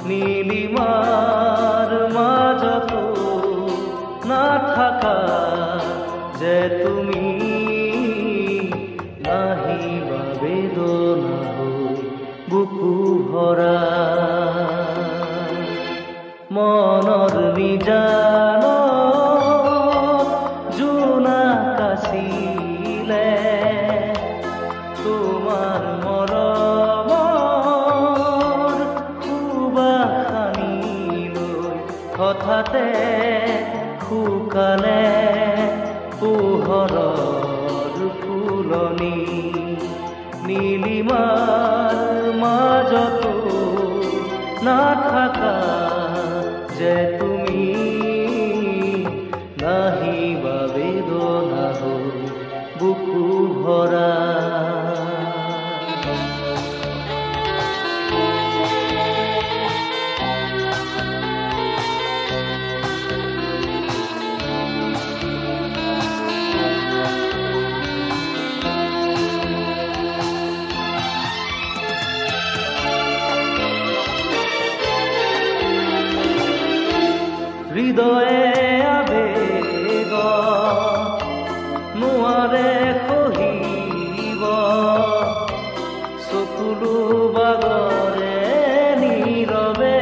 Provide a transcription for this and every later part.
নীলিমাৰ মাজত না থাকা যে তুমি নাহিবা বেদনা বুকু ভৰা মনৰ নিজান জোনা কাছিলে তোমাৰ মৰমৰ সুবাসনি লৈ হঠাতে শুকালে পোহৰৰ ফুলনি নীলিমাৰ মাজতো নাথাকা যে তুমি নাহিবা বেদনা বুকু ভৰা হৃদয়ে আবেগ নোৱাৰে সহিব চকুলো বাগৰে নীৰৱে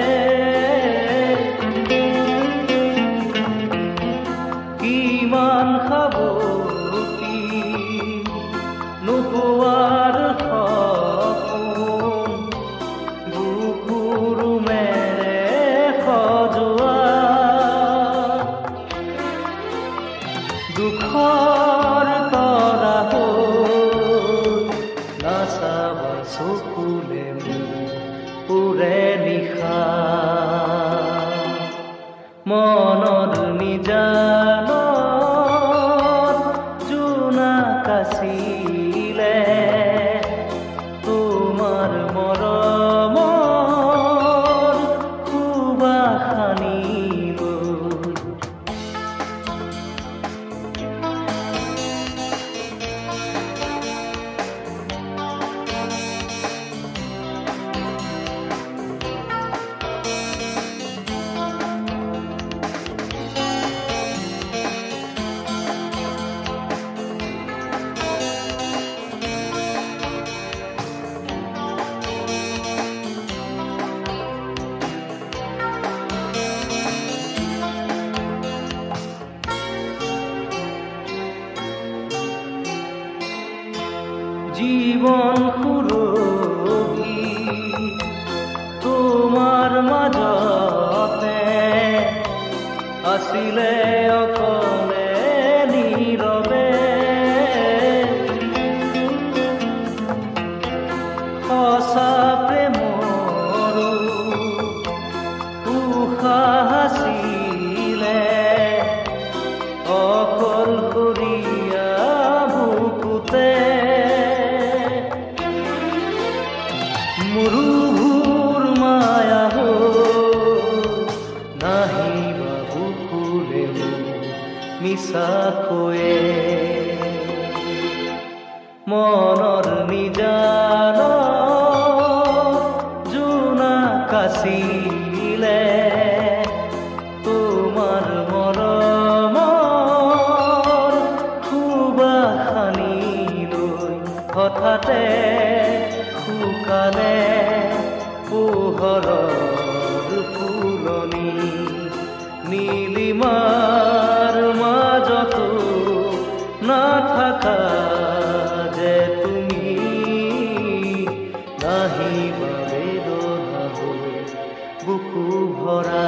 কিমান সাৱতি নোপোৱাৰ সপোন বুকুৰ মেৰে সজোৱা দুখৰ তৰা নাচাবা চকুলে পুৰে নিশা মনৰ নিজান জোনা কাছিলে তোমাৰ মৰমৰ সুবাসনি জীবন সুৰভি তোমাৰ মাজতে আছিলে অকলে নীৰৱে সঁচা প্ৰেমৰো উশাহ আছিলে অকলশৰীয়া বুকুতে মৰুভূৰ মায়া নাহিবা বুকুলে মিছাকৈয়ে মনৰ নিজান জোনা কাছিলে তোমাৰ মৰমৰ সুবাসনি লৈ হঠাতে শুকালে পোহৰৰ ফুলনি নীলিমাৰ মাজতো নাথাকা যে তুমি নাহিবা বেদনা বুকু ভৰা